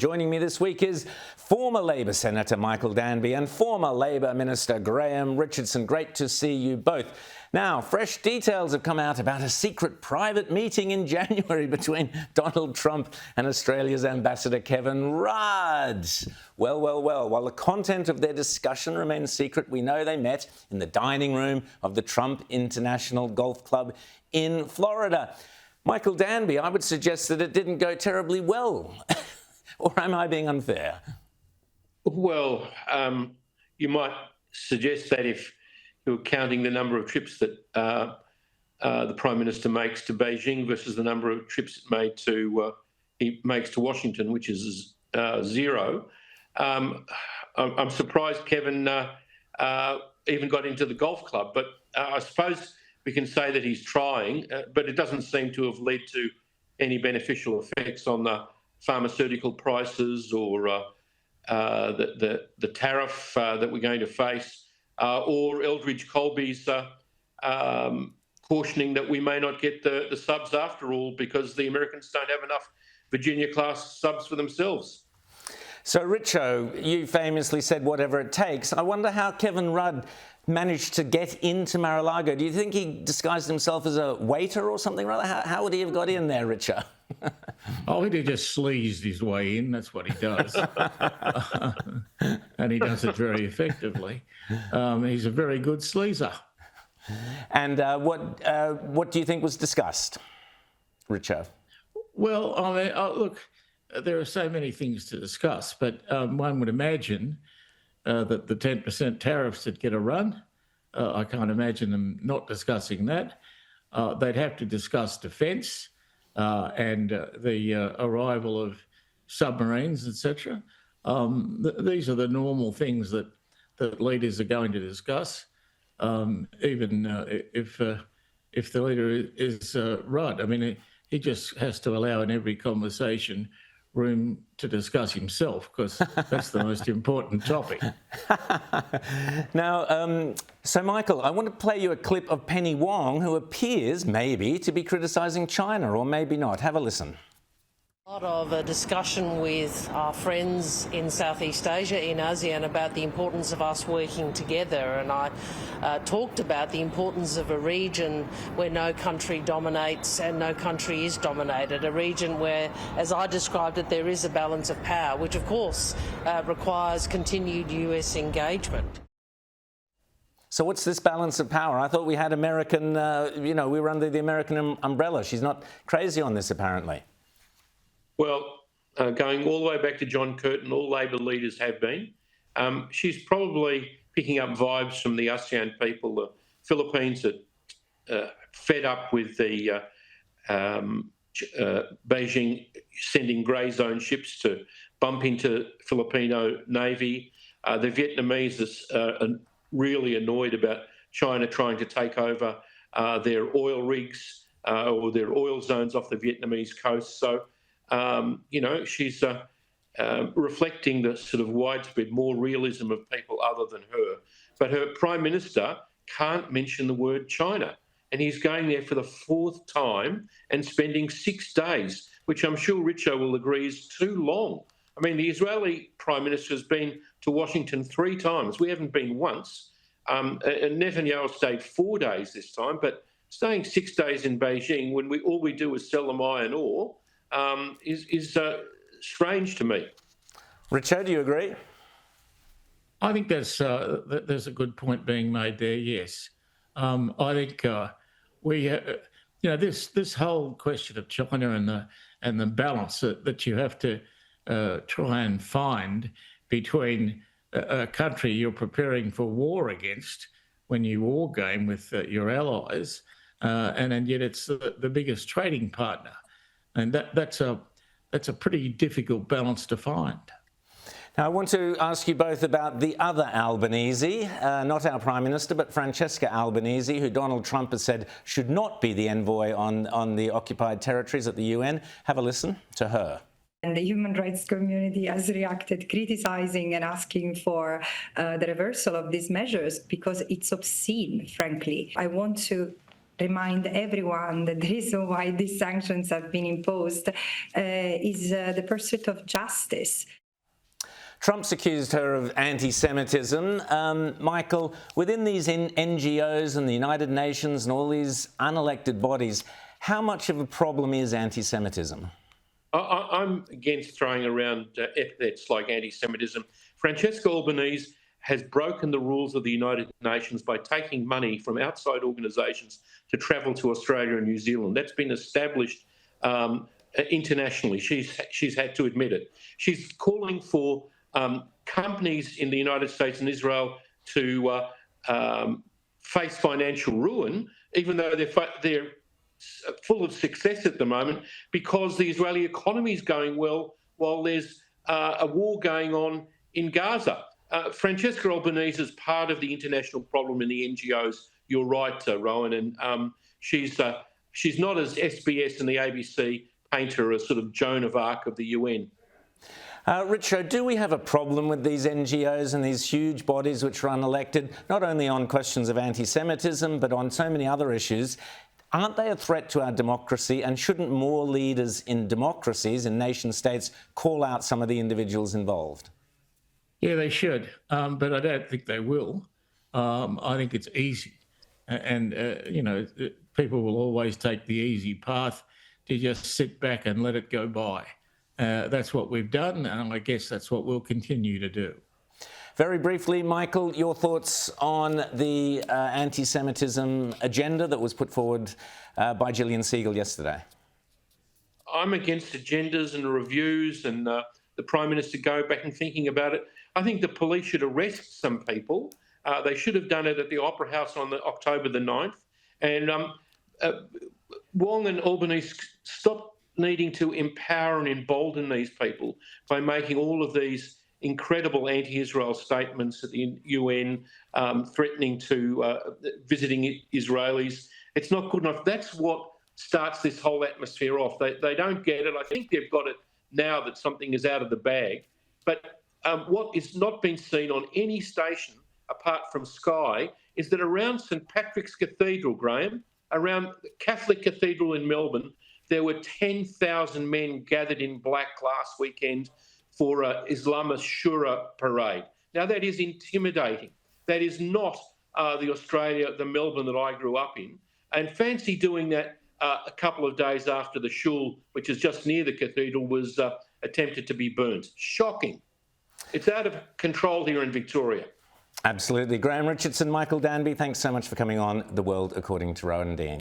Joining me this week is former Labor Senator Michael Danby and former Labor Minister Graham Richardson. Great to see you both. Now, fresh details have come out about a secret private meeting in January between Donald Trump and Australia's Ambassador Kevin Rudd. Well, while the content of their discussion remains secret, we know they met in the dining room of the Trump International Golf Club in Florida. Michael Danby, I would suggest that it didn't go terribly well. Or am I being unfair? Well, you might suggest that if you're counting the number of trips that the Prime Minister makes to Beijing versus the number of trips he makes to Washington, which is zero. I'm surprised Kevin even got into the golf club, but I suppose we can say that he's trying, but it doesn't seem to have led to any beneficial effects on the pharmaceutical prices or the tariff that we're going to face, or Elbridge Colby's cautioning that we may not get the subs after all because the Americans don't have enough Virginia-class subs for themselves. So, Richo, you famously said whatever it takes. I wonder how Kevin Rudd managed to get into Mar-a-Lago. Do you think he disguised himself as a waiter or something? How would he have got in there, Richo? Oh, he just sleazed his way in. That's what he does. And he does it very effectively. He's a very good sleazer. And what do you think was discussed, Richo? Well, I mean, look, there are so many things to discuss, but one would imagine that the 10% tariffs that get a run, I can't imagine them not discussing that. They'd have to discuss defence and the arrival of submarines, etc. These are the normal things that leaders are going to discuss, even if the leader is Rudd. I mean, he just has to allow in every conversation room to discuss himself, because that's the most important topic. Now, so Michael, I want to play you a clip of Penny Wong, who appears maybe to be criticising China, or maybe not. Have a listen. A lot of a discussion with our friends in Southeast Asia, in ASEAN, about the importance of us working together. And I talked about the importance of a region where no country dominates and no country is dominated. A region where, as I described it, there is a balance of power, which of course requires continued US engagement. So what's this balance of power? I thought we had American, we were under the American umbrella. She's not crazy on this, apparently. Well, going all the way back to John Curtin, all Labor leaders have been. She's probably picking up vibes from the ASEAN people. The Philippines are fed up with the Beijing sending grey zone ships to bump into Filipino Navy. The Vietnamese are really annoyed about China trying to take over their oil rigs or their oil zones off the Vietnamese coast. So, she's reflecting the sort of widespread more realism of people other than her. But her Prime Minister can't mention the word China. And he's going there for the fourth time and spending 6 days, which I'm sure Richo will agree is too long. I mean, the Israeli Prime Minister has been to Washington 3 times. We haven't been once. And Netanyahu stayed 4 days this time, but staying 6 days in Beijing when all we do is sell them iron ore is strange to me. Richard, do you agree? I think there's a good point being made there. Yes, I think this whole question of China and the balance that you have to try and find between a country you're preparing for war against when you war game with your allies, and yet it's the biggest trading partner. And that's a pretty difficult balance to find. Now, I want to ask you both about the other Albanese, not our Prime Minister, but Francesca Albanese, who Donald Trump has said should not be the envoy on the occupied territories at the UN. Have a listen to her. And the human rights community has reacted, criticizing and asking for the reversal of these measures because it's obscene, frankly. I want to remind everyone that the reason why these sanctions have been imposed is the pursuit of justice. Trump's accused her of anti-Semitism. Michael, within these NGOs and the United Nations and all these unelected bodies, how much of a problem is anti-Semitism? I'm against throwing around epithets like anti-Semitism. Francesca Albanese has broken the rules of the United Nations by taking money from outside organisations to travel to Australia and New Zealand. That's been established internationally. She's had to admit it. She's calling for companies in the United States and Israel to face financial ruin, even though they're full of success at the moment, because the Israeli economy is going well while there's a war going on in Gaza. Francesca Albanese is part of the international problem in the NGOs. You're right, Rowan, and she's not as SBS and the ABC paint her as sort of Joan of Arc of the UN. Richo, do we have a problem with these NGOs and these huge bodies which are unelected, not only on questions of anti-Semitism, but on so many other issues? Aren't they a threat to our democracy, and shouldn't more leaders in democracies, in nation states, call out some of the individuals involved? Yeah, they should, but I don't think they will. I think it's easy. And, people will always take the easy path to just sit back and let it go by. That's what we've done, and I guess that's what we'll continue to do. Very briefly, Michael, your thoughts on the anti-Semitism agenda that was put forward by Gillian Segal yesterday? I'm against agendas and reviews and the Prime Minister going back and thinking about it. I think the police should arrest some people. They should have done it at the Opera House on October the 9th. And Wong and Albanese stop needing to empower and embolden these people by making all of these incredible anti-Israel statements at the UN, threatening to visiting Israelis. It's not good enough. That's what starts this whole atmosphere off. They don't get it. I think they've got it now that something is out of the bag. But what is not been seen on any station apart from Sky is that around St Patrick's Cathedral, Graham, around the Catholic Cathedral in Melbourne, there were 10,000 men gathered in black last weekend for an Islamist Shura parade. Now, that is intimidating. That is not the Melbourne that I grew up in. And fancy doing that a couple of days after the shul, which is just near the cathedral, was attempted to be burnt. Shocking. It's out of control here in Victoria. Absolutely. Graham Richardson, Michael Danby, thanks so much for coming on The World According to Rowan Dean.